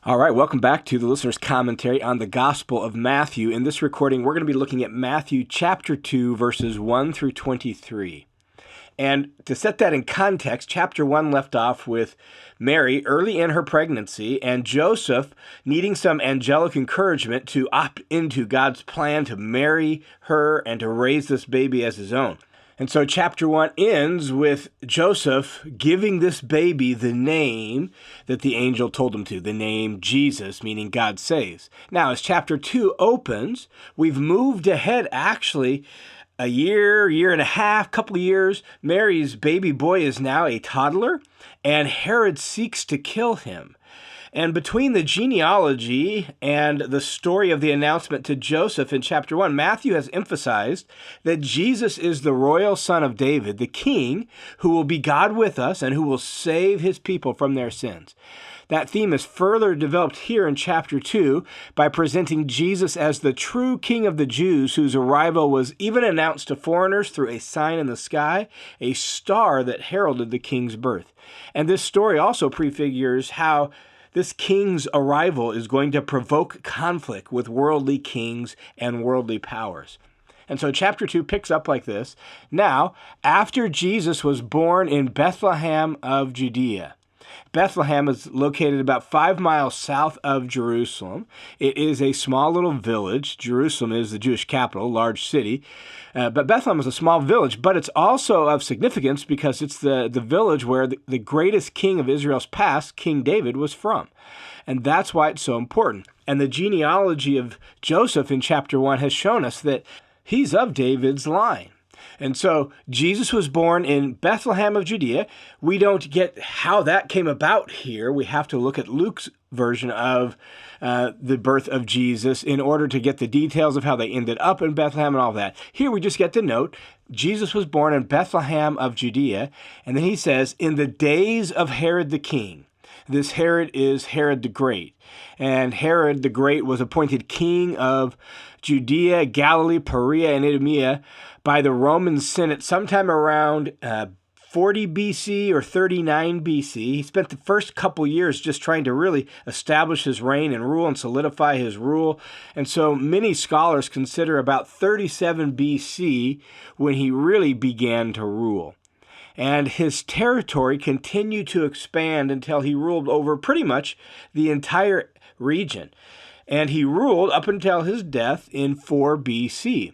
All right, welcome back to the listener's commentary on the Gospel of Matthew. In this recording, we're going to be looking at Matthew chapter 2, verses 1 through 23. And to set that in context, chapter 1 left off with Mary early in her pregnancy and Joseph needing some angelic encouragement to opt into God's plan to marry her and to raise this baby as his own. And so chapter 1 ends with Joseph giving this baby the name that the angel told him to, the name Jesus, meaning God saves. Now, as chapter 2 opens, we've moved ahead actually a year and a half, couple of years. Mary's baby boy is now a toddler, and Herod seeks to kill him. And between the genealogy and the story of the announcement to Joseph in chapter 1, Matthew has emphasized that Jesus is the royal son of David, the king who will be God with us and who will save his people from their sins. That theme is further developed here in chapter 2 by presenting Jesus as the true king of the Jews, whose arrival was even announced to foreigners through a sign in the sky, a star that heralded the king's birth. And this story also prefigures how this king's arrival is going to provoke conflict with worldly kings and worldly powers. And so chapter 2 picks up like this. Now, after Jesus was born in Bethlehem of Judea. Bethlehem is located about 5 miles south of Jerusalem. It is a small little village. Jerusalem is the Jewish capital, large city. But Bethlehem is a small village, but it's also of significance because it's the village where the greatest king of Israel's past, King David, was from. And that's why it's so important. And the genealogy of Joseph in chapter 1 has shown us that he's of David's line. And so Jesus was born in Bethlehem of Judea. We don't get how that came about here. We have to look at Luke's version of the birth of Jesus in order to get the details of how they ended up in Bethlehem and all that. Here we just get the note, Jesus was born in Bethlehem of Judea. And then he says, in the days of Herod the king. This Herod is Herod the Great. And Herod the Great was appointed king of Judea, Galilee, Perea, and Idumea by the Roman Senate sometime around 40 BC or 39 BC. He spent the first couple years just trying to really establish his reign and rule and solidify his rule. And so many scholars consider about 37 BC when he really began to rule. And his territory continued to expand until he ruled over pretty much the entire region. And he ruled up until his death in 4 BC.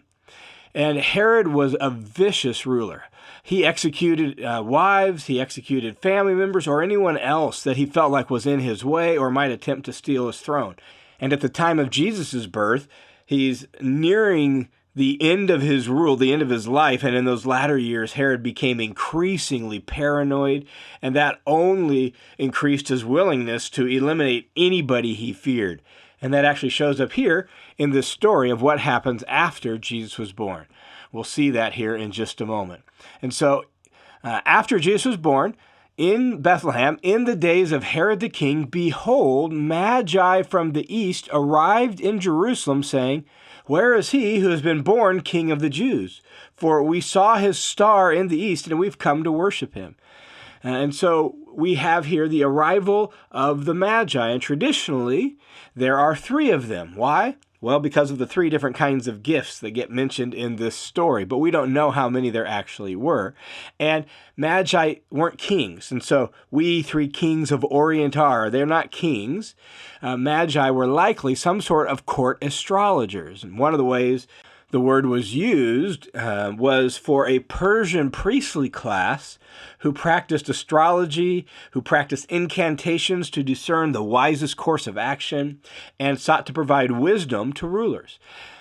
And Herod was a vicious ruler. He executed wives, he executed family members, or anyone else that he felt like was in his way or might attempt to steal his throne. And at the time of Jesus' birth, he's nearing the end of his rule, the end of his life, and in those latter years, Herod became increasingly paranoid, and that only increased his willingness to eliminate anybody he feared. And that actually shows up here in this story of what happens after Jesus was born. We'll see that here in just a moment. And so after Jesus was born in Bethlehem, in the days of Herod the king, behold, magi from the east arrived in Jerusalem, saying, where is he who has been born King of the Jews? For we saw his star in the east, and we've come to worship him. And so we have here the arrival of the Magi, and traditionally there are 3 of them. Why? Well, because of the 3 different kinds of gifts that get mentioned in this story, but we don't know how many there actually were. And Magi weren't kings, and so we 3 kings of Orient are. They're not kings. Magi were likely some sort of court astrologers, and one of the ways the word was used was for a Persian priestly class who practiced astrology, who practiced incantations to discern the wisest course of action, and sought to provide wisdom to rulers.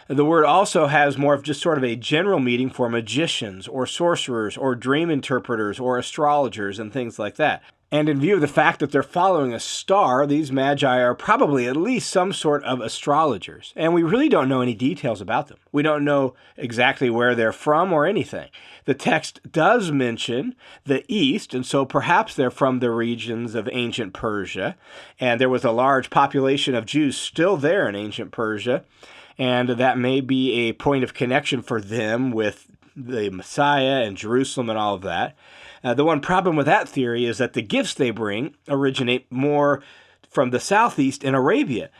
The word also has more of just sort of a general meaning for magicians or sorcerers or dream interpreters or astrologers and things like that. And in view of the fact that they're following a star, these magi are probably at least some sort of astrologers. And we really don't know any details about them. We don't know exactly where they're from or anything. The text does mention the east, and so perhaps they're from the regions of ancient Persia. And there was a large population of Jews still there in ancient Persia. And that may be a point of connection for them with the Messiah and Jerusalem and all of that. The one problem with that theory is that the gifts they bring originate more from the southeast in Arabia.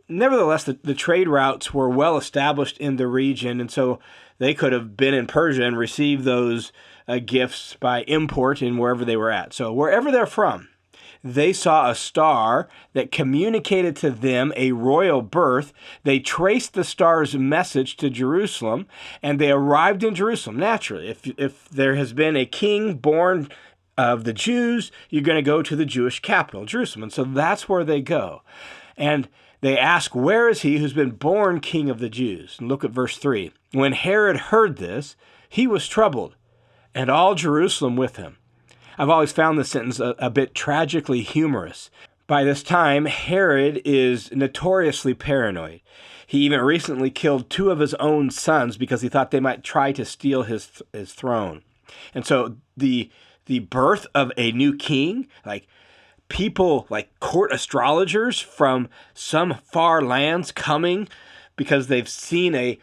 Nevertheless, the trade routes were well established in the region, and so they could have been in Persia and received those gifts by import in wherever they were at. So wherever they're from, they saw a star that communicated to them a royal birth. They traced the star's message to Jerusalem, and they arrived in Jerusalem. Naturally, if there has been a king born of the Jews, you're going to go to the Jewish capital, Jerusalem. And so that's where they go. And they ask, where is he who's been born king of the Jews? And look at verse 3. When Herod heard this, he was troubled, and all Jerusalem with him. I've always found this sentence a bit tragically humorous. By this time, Herod is notoriously paranoid. He even recently killed 2 of his own sons because he thought they might try to steal his throne. And so the birth of a new king, like people like court astrologers from some far lands coming because they've seen a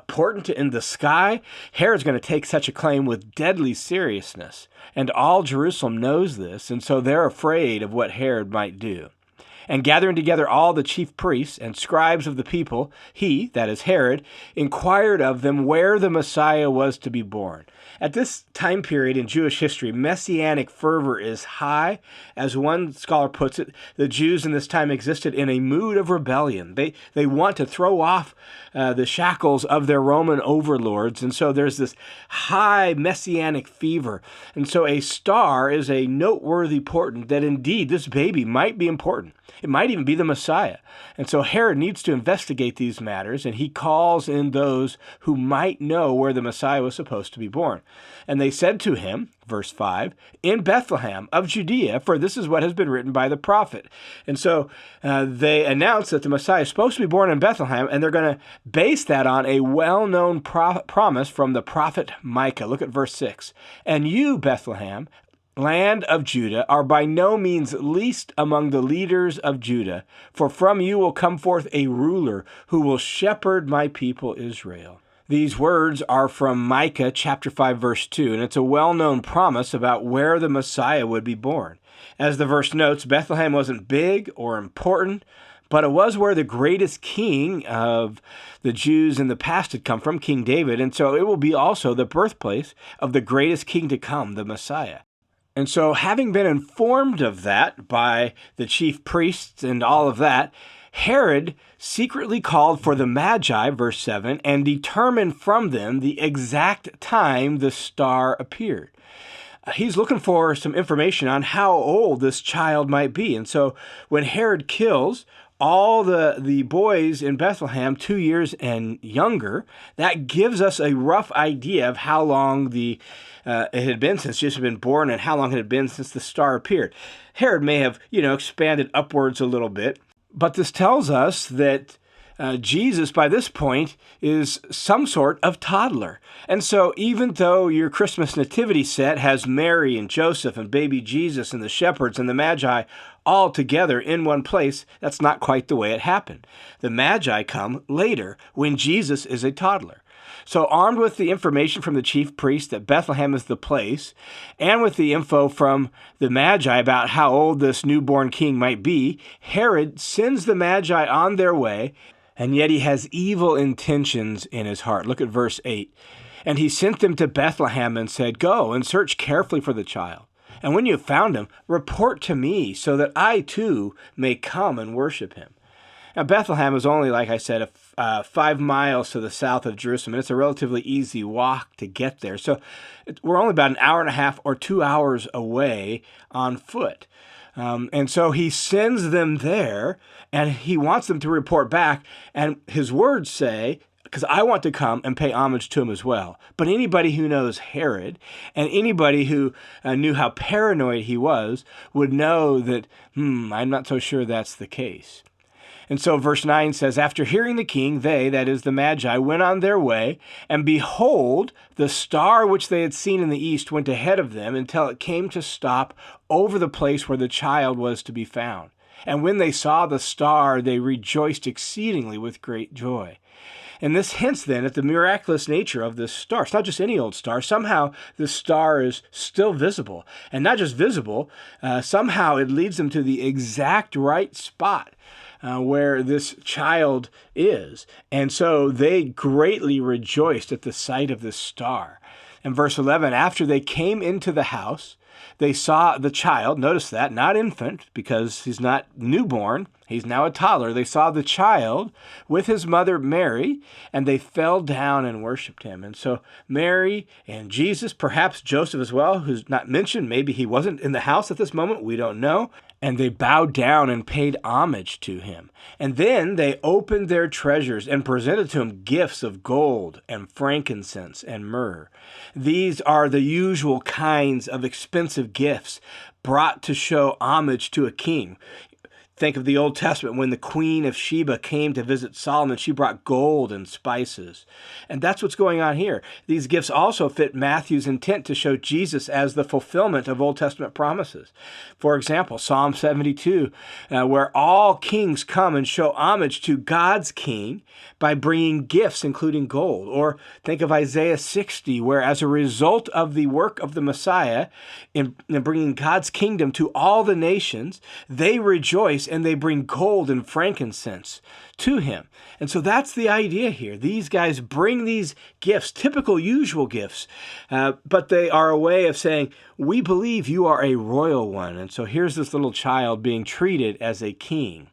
portent in the sky, Herod's going to take such a claim with deadly seriousness. And all Jerusalem knows this, and so they're afraid of what Herod might do. And gathering together all the chief priests and scribes of the people, he, that is Herod, inquired of them where the Messiah was to be born. At this time period in Jewish history, messianic fervor is high. As one scholar puts it, the Jews in this time existed in a mood of rebellion. They want to throw off the shackles of their Roman overlords, and so there's this high messianic fever. And so a star is a noteworthy portent that indeed this baby might be important. It might even be the Messiah. And so Herod needs to investigate these matters, and he calls in those who might know where the Messiah was supposed to be born. And they said to him, verse 5, in Bethlehem of Judea, for this is what has been written by the prophet. And so they announce that the Messiah is supposed to be born in Bethlehem, and they're going to base that on a well-known promise from the prophet Micah. Look at verse 6. And you, Bethlehem, land of Judah, are by no means least among the leaders of Judah, for from you will come forth a ruler who will shepherd my people Israel. These words are from Micah chapter 5, verse 2, and it's a well-known promise about where the Messiah would be born. As the verse notes, Bethlehem wasn't big or important, but it was where the greatest king of the Jews in the past had come from, King David, and so it will be also the birthplace of the greatest king to come, the Messiah. And so having been informed of that by the chief priests and all of that, Herod secretly called for the magi, verse 7, and determined from them the exact time the star appeared. He's looking for some information on how old this child might be. And so when Herod kills all the boys in Bethlehem 2 years and younger, that gives us a rough idea of how long it had been since Jesus had been born and how long it had been since the star appeared. Herod may have, expanded upwards a little bit, but this tells us that Jesus, by this point, is some sort of toddler. And so even though your Christmas nativity set has Mary and Joseph and baby Jesus and the shepherds and the magi all together in one place, that's not quite the way it happened. The magi come later when Jesus is a toddler. So armed with the information from the chief priest that Bethlehem is the place, and with the info from the Magi about how old this newborn king might be, Herod sends the Magi on their way, and yet he has evil intentions in his heart. Look at verse 8. And he sent them to Bethlehem and said, go and search carefully for the child. And when you have found him, report to me so that I too may come and worship him. Now, Bethlehem is only, like I said, 5 miles to the south of Jerusalem, and it's a relatively easy walk to get there. So we're only about an hour and a half or 2 hours away on foot. And so he sends them there, and he wants them to report back. And his words say, because I want to come and pay homage to him as well. But anybody who knows Herod and anybody who knew how paranoid he was would know that, I'm not so sure that's the case. And so verse 9 says, after hearing the king, they, that is the Magi, went on their way, and behold, the star which they had seen in the east went ahead of them until it came to stop over the place where the child was to be found. And when they saw the star, they rejoiced exceedingly with great joy. And this hints then at the miraculous nature of this star. It's not just any old star. Somehow this star is still visible. And not just visible, somehow it leads them to the exact right spot where this child is. And so they greatly rejoiced at the sight of this star. In verse 11, after they came into the house, they saw the child, notice that, not infant, because he's not newborn, he's now a toddler. They saw the child with his mother Mary, and they fell down and worshiped him. And so Mary and Jesus, perhaps Joseph as well, who's not mentioned, maybe he wasn't in the house at this moment, we don't know, and they bowed down and paid homage to him. And then they opened their treasures and presented to him gifts of gold and frankincense and myrrh. These are the usual kinds of expensive gifts brought to show homage to a king. Think of the Old Testament when the Queen of Sheba came to visit Solomon. She brought gold and spices. And that's what's going on here. These gifts also fit Matthew's intent to show Jesus as the fulfillment of Old Testament promises. For example, Psalm 72, where all kings come and show homage to God's king by bringing gifts, including gold. Or think of Isaiah 60, where as a result of the work of the Messiah in bringing God's kingdom to all the nations, they rejoice and they bring gold and frankincense to him. And so that's the idea here. These guys bring these gifts, typical, usual gifts, but they are a way of saying, we believe you are a royal one. And so here's this little child being treated as a king.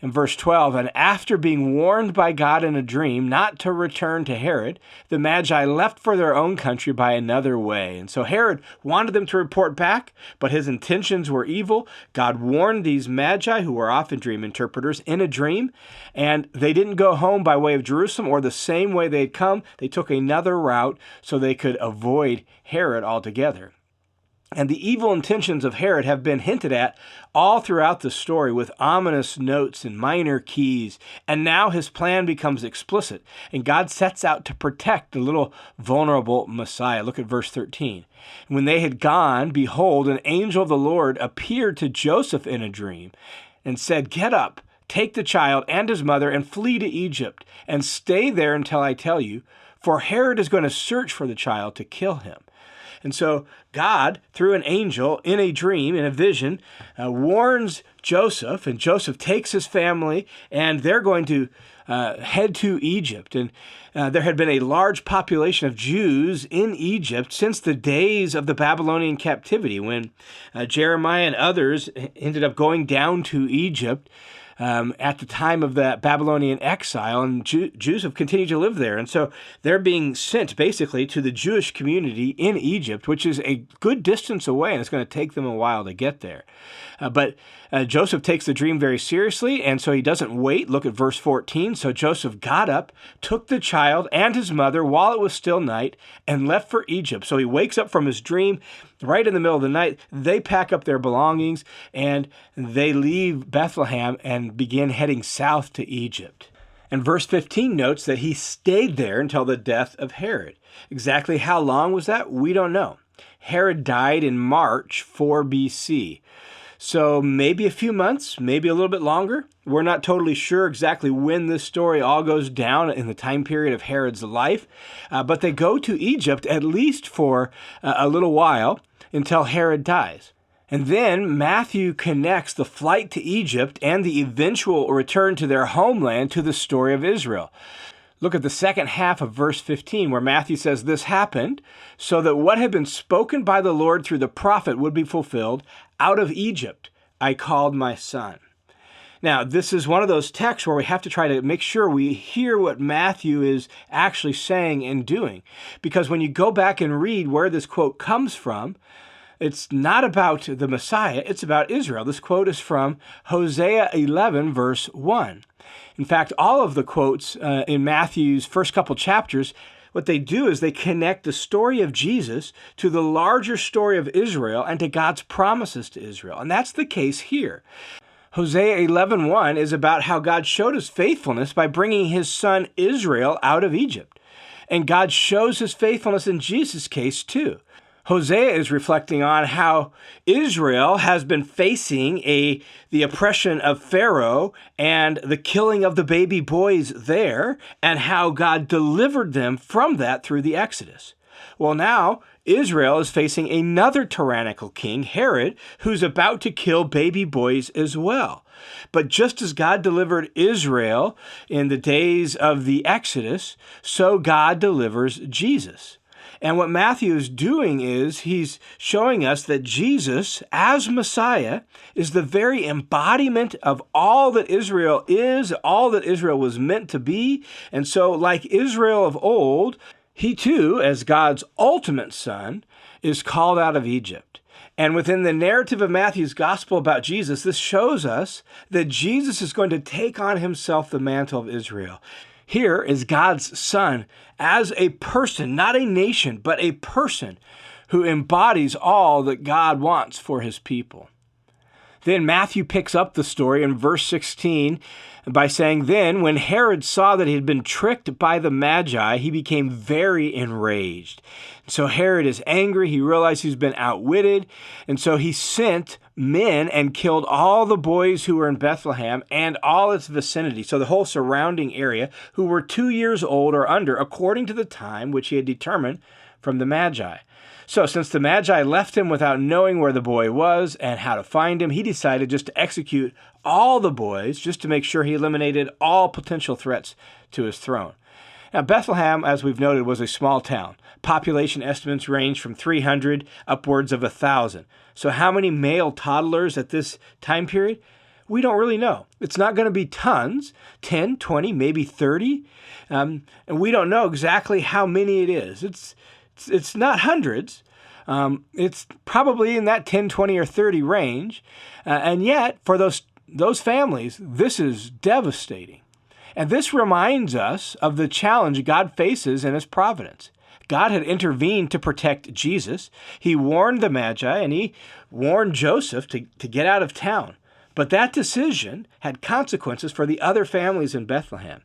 In verse 12, and after being warned by God in a dream not to return to Herod, the magi left for their own country by another way. And so Herod wanted them to report back, but his intentions were evil. God warned these magi, who were often dream interpreters, in a dream, and they didn't go home by way of Jerusalem or the same way they'd come. They took another route so they could avoid Herod altogether. And the evil intentions of Herod have been hinted at all throughout the story with ominous notes and minor keys. And now his plan becomes explicit, and God sets out to protect the little vulnerable Messiah. Look at verse 13. When they had gone, behold, an angel of the Lord appeared to Joseph in a dream and said, get up, take the child and his mother and flee to Egypt, and stay there until I tell you, for Herod is going to search for the child to kill him. And so God, through an angel in a dream, in a vision, warns Joseph, and Joseph takes his family, and they're going to head to Egypt. And there had been a large population of Jews in Egypt since the days of the Babylonian captivity, when Jeremiah and others ended up going down to Egypt at the time of the Babylonian exile, and Jews have continued to live there. And so they're being sent basically to the Jewish community in Egypt, which is a good distance away, and it's going to take them a while to get there. But Joseph takes the dream very seriously, and so he doesn't wait. Look at verse 14. So Joseph got up, took the child and his mother while it was still night, and left for Egypt. So he wakes up from his dream right in the middle of the night. They pack up their belongings, and they leave Bethlehem and begin heading south to Egypt. And verse 15 notes that he stayed there until the death of Herod. Exactly how long was that? We don't know. Herod died in March 4 BC. So maybe a few months, maybe a little bit longer. We're not totally sure exactly when this story all goes down in the time period of Herod's life. But they go to Egypt at least for a little while until Herod dies. And then Matthew connects the flight to Egypt and the eventual return to their homeland to the story of Israel. Look at the second half of verse 15, where Matthew says, this happened so that what had been spoken by the Lord through the prophet would be fulfilled. Out of Egypt I called my son. Now, this is one of those texts where we have to try to make sure we hear what Matthew is actually saying and doing. Because when you go back and read where this quote comes from, it's not about the Messiah, it's about Israel. This quote is from Hosea 11, verse 1. In fact, all of the quotes in Matthew's first couple chapters, what they do is they connect the story of Jesus to the larger story of Israel and to God's promises to Israel. And that's the case here. Hosea 11:1 is about how God showed his faithfulness by bringing his son Israel out of Egypt. And God shows his faithfulness in Jesus' case too. Hosea is reflecting on how Israel has been facing the oppression of Pharaoh and the killing of the baby boys there, and how God delivered them from that through the Exodus. Well, now Israel is facing another tyrannical king, Herod, who's about to kill baby boys as well. But just as God delivered Israel in the days of the Exodus, so God delivers Jesus. And what Matthew is doing is he's showing us that Jesus, as Messiah, is the very embodiment of all that Israel is, all that Israel was meant to be. And so, like Israel of old, he too, as God's ultimate son, is called out of Egypt. And within the narrative of Matthew's gospel about Jesus, this shows us that Jesus is going to take on himself the mantle of Israel. Here is God's son as a person, not a nation, but a person who embodies all that God wants for his people. Then Matthew picks up the story in verse 16 by saying, "Then when Herod saw that he had been tricked by the magi, he became very enraged." So Herod is angry. He realized he's been outwitted. And so he sent men and killed all the boys who were in Bethlehem and all its vicinity, so the whole surrounding area, who were 2 years old or under, according to the time which he had determined from the magi. So since the magi left him without knowing where the boy was and how to find him, he decided just to execute all the boys just to make sure he eliminated all potential threats to his throne. Now, Bethlehem, as we've noted, was a small town. Population estimates range from 300 upwards of 1,000. So how many male toddlers at this time period? We don't really know. It's not going to be tons, 10, 20, maybe 30. And we don't know exactly how many it is. It's not hundreds. It's probably in that 10, 20, or 30 range. And yet, for those families, this is devastating. And this reminds us of the challenge God faces in his providence. God had intervened to protect Jesus. He warned the Magi, and he warned Joseph to get out of town. But that decision had consequences for the other families in Bethlehem.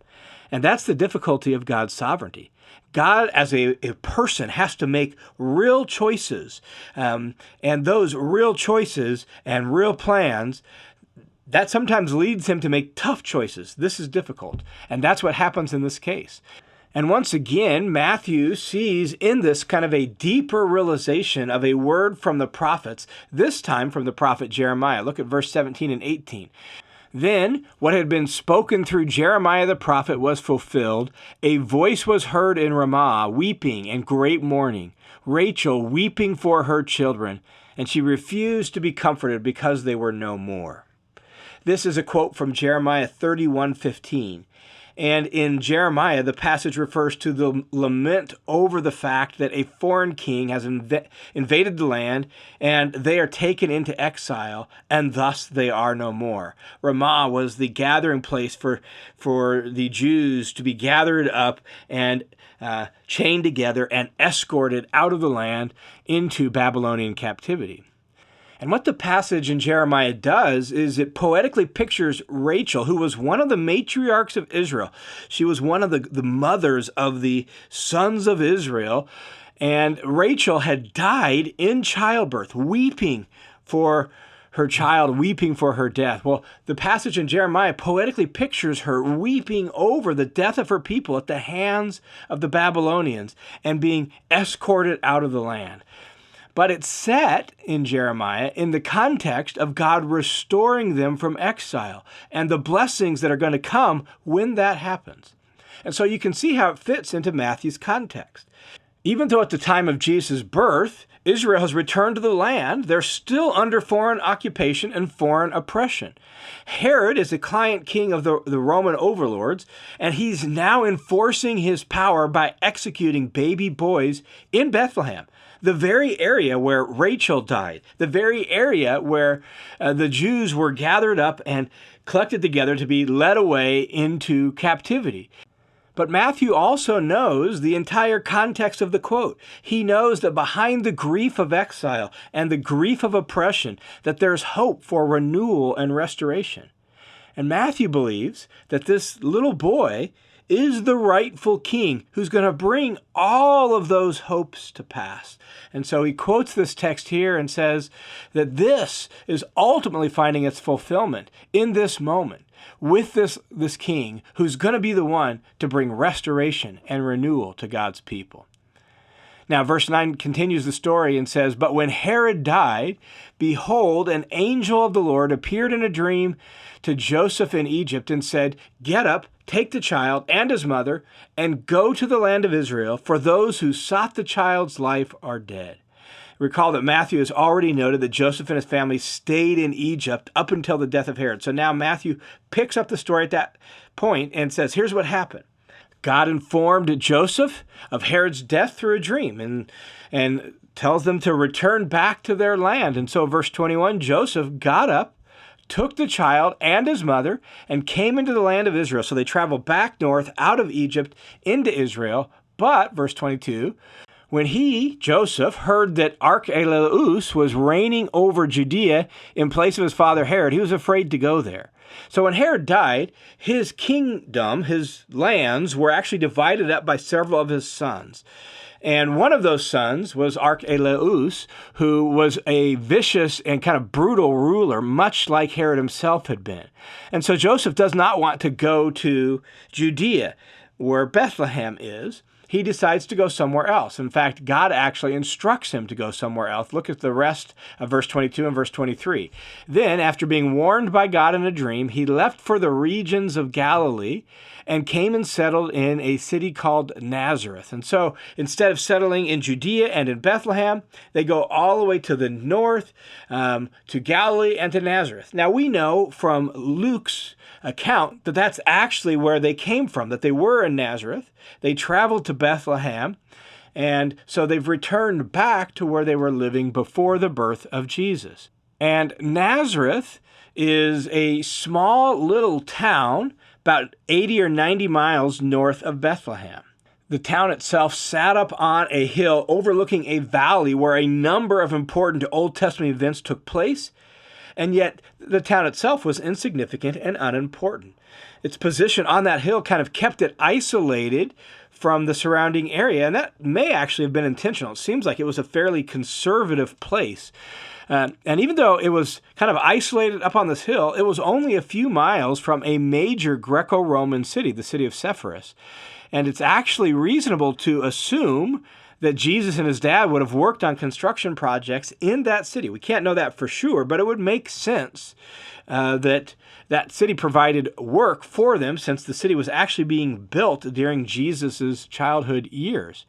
And that's the difficulty of God's sovereignty. God, as a person, has to make real choices. And those real choices and real plans, that sometimes leads him to make tough choices. This is difficult. And that's what happens in this case. And once again, Matthew sees in this kind of a deeper realization of a word from the prophets, this time from the prophet Jeremiah. Look at verse 17 and 18. "Then what had been spoken through Jeremiah the prophet was fulfilled. A voice was heard in Ramah, weeping and great mourning, Rachel weeping for her children, and she refused to be comforted because they were no more." This is a quote from Jeremiah 31:15. And in Jeremiah, the passage refers to the lament over the fact that a foreign king has invaded the land, and they are taken into exile, and thus they are no more. Ramah was the gathering place for the Jews to be gathered up and chained together and escorted out of the land into Babylonian captivity. And what the passage in Jeremiah does is it poetically pictures Rachel, who was one of the matriarchs of Israel. She was one of the mothers of the sons of Israel. And Rachel had died in childbirth, weeping for her child, weeping for her death. Well, the passage in Jeremiah poetically pictures her weeping over the death of her people at the hands of the Babylonians and being escorted out of the land. But it's set in Jeremiah in the context of God restoring them from exile and the blessings that are going to come when that happens. And so you can see how it fits into Matthew's context. Even though at the time of Jesus' birth, Israel has returned to the land, they're still under foreign occupation and foreign oppression. Herod is the client king of the Roman overlords, and he's now enforcing his power by executing baby boys in Bethlehem, the very area where Rachel died, the very area where the Jews were gathered up and collected together to be led away into captivity. But Matthew also knows the entire context of the quote. He knows that behind the grief of exile and the grief of oppression, that there's hope for renewal and restoration. And Matthew believes that this little boy is the rightful king who's going to bring all of those hopes to pass. And so he quotes this text here and says that this is ultimately finding its fulfillment in this moment with this king who's going to be the one to bring restoration and renewal to God's people. Now, verse 9 continues the story and says, "But when Herod died, behold, an angel of the Lord appeared in a dream to Joseph in Egypt and said, 'Get up, take the child and his mother, and go to the land of Israel, for those who sought the child's life are dead.'" Recall that Matthew has already noted that Joseph and his family stayed in Egypt up until the death of Herod. So now Matthew picks up the story at that point and says, here's what happened. God informed Joseph of Herod's death through a dream and tells them to return back to their land. And so verse 21, Joseph got up, took the child and his mother, and came into the land of Israel. So they traveled back north out of Egypt into Israel. But, verse 22, when he, Joseph, heard that Archelaus was reigning over Judea in place of his father Herod, he was afraid to go there. So when Herod died, his kingdom, his lands, were actually divided up by several of his sons. And one of those sons was Archelaus, who was a vicious and kind of brutal ruler, much like Herod himself had been. And so Joseph does not want to go to Judea, where Bethlehem is. He decides to go somewhere else. In fact, God actually instructs him to go somewhere else. Look at the rest of verse 22 and verse 23. Then, after being warned by God in a dream, he left for the regions of Galilee and came and settled in a city called Nazareth. And so, instead of settling in Judea and in Bethlehem, they go all the way to the north, to Galilee and to Nazareth. Now, we know from Luke's account that that's actually where they came from, that they were in Nazareth. They traveled to Bethlehem, and so they've returned back to where they were living before the birth of Jesus. And Nazareth is a small little town about 80 or 90 miles north of Bethlehem. The town itself sat up on a hill overlooking a valley where a number of important Old Testament events took place, and yet the town itself was insignificant and unimportant. Its position on that hill kind of kept it isolated from the surrounding area, and that may actually have been intentional. It seems like it was a fairly conservative place. And even though it was kind of isolated up on this hill, it was only a few miles from a major Greco-Roman city, the city of Sepphoris. And it's actually reasonable to assume that Jesus and his dad would have worked on construction projects in that city. We can't know that for sure, but it would make sense that that city provided work for them, since the city was actually being built during Jesus' childhood years.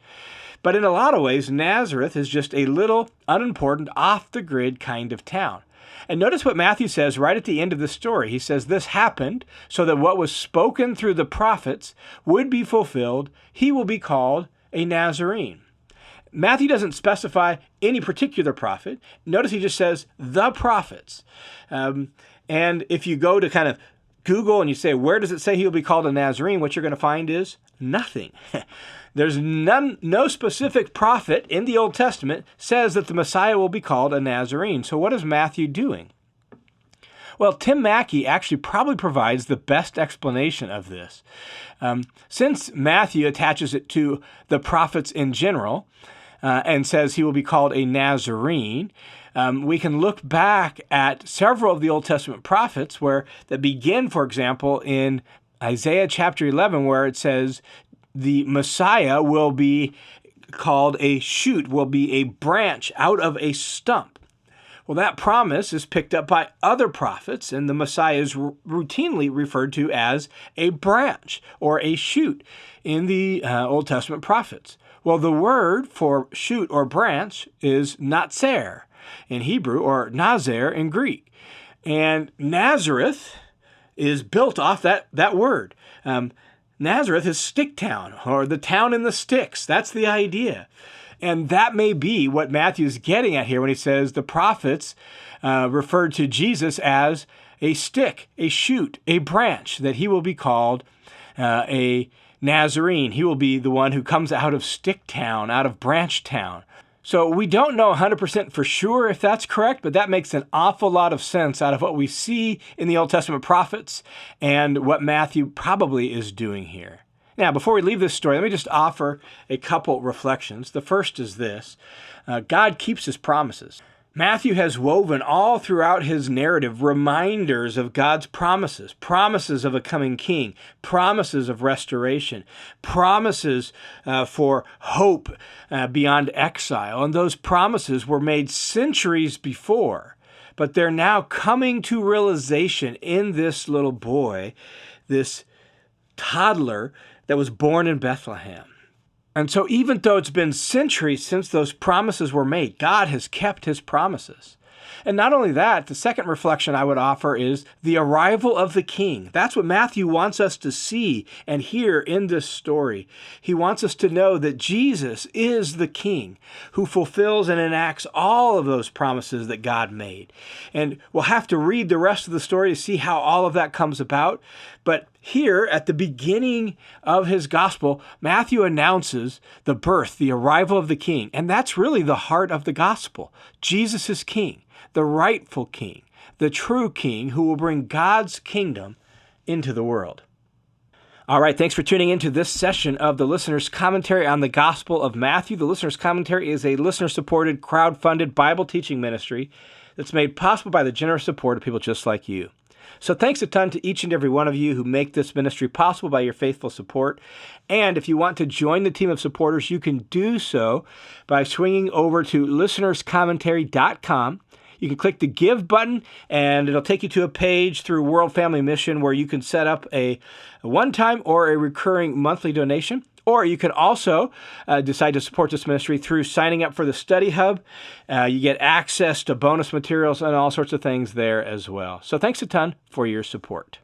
But in a lot of ways, Nazareth is just a little unimportant, off-the-grid kind of town. And notice what Matthew says right at the end of the story. He says, "This happened so that what was spoken through the prophets would be fulfilled. He will be called a Nazarene." Matthew doesn't specify any particular prophet. Notice he just says the prophets. And if you go to kind of Google and you say, where does it say he will be called a Nazarene? What you're going to find is nothing. There's no specific prophet in the Old Testament says that the Messiah will be called a Nazarene. So what is Matthew doing? Well, Tim Mackey actually probably provides the best explanation of this. Since Matthew attaches it to the prophets in general and says he will be called a Nazarene, we can look back at several of the Old Testament prophets that begin, for example, in Isaiah chapter 11, where it says the Messiah will be called a shoot, will be a branch out of a stump. Well, that promise is picked up by other prophets, and the Messiah is routinely referred to as a branch or a shoot in the Old Testament prophets. Well, the word for shoot or branch is natzer in Hebrew, or nazer in Greek. And Nazareth is built off that word. Nazareth is stick town, or the town in the sticks. That's the idea. And that may be what Matthew's getting at here when he says the prophets referred to Jesus as a stick, a shoot, a branch, that he will be called a Nazarene. He will be the one who comes out of stick town, out of branch town. So we don't know 100% for sure if that's correct, but that makes an awful lot of sense out of what we see in the Old Testament prophets and what Matthew probably is doing here. Now, before we leave this story, let me just offer a couple reflections. The first is this. God keeps his promises. Matthew has woven all throughout his narrative reminders of God's promises, promises of a coming king, promises of restoration, promises for hope beyond exile. And those promises were made centuries before, but they're now coming to realization in this little boy, this toddler that was born in Bethlehem. And so even though it's been centuries since those promises were made, God has kept his promises. And not only that, the second reflection I would offer is the arrival of the king. That's what Matthew wants us to see and hear in this story. He wants us to know that Jesus is the king who fulfills and enacts all of those promises that God made. And we'll have to read the rest of the story to see how all of that comes about. But here, at the beginning of his gospel, Matthew announces the birth, the arrival of the king. And that's really the heart of the gospel. Jesus is king, the rightful king, the true king who will bring God's kingdom into the world. All right, thanks for tuning into this session of the Listener's Commentary on the Gospel of Matthew. The Listener's Commentary is a listener-supported, crowd-funded Bible teaching ministry that's made possible by the generous support of people just like you. So thanks a ton to each and every one of you who make this ministry possible by your faithful support. And if you want to join the team of supporters, you can do so by swinging over to listenerscommentary.com. You can click the Give button, and it'll take you to a page through World Family Mission where you can set up a one-time or a recurring monthly donation. Or you can also decide to support this ministry through signing up for the Study Hub. You get access to bonus materials and all sorts of things there as well. So thanks a ton for your support.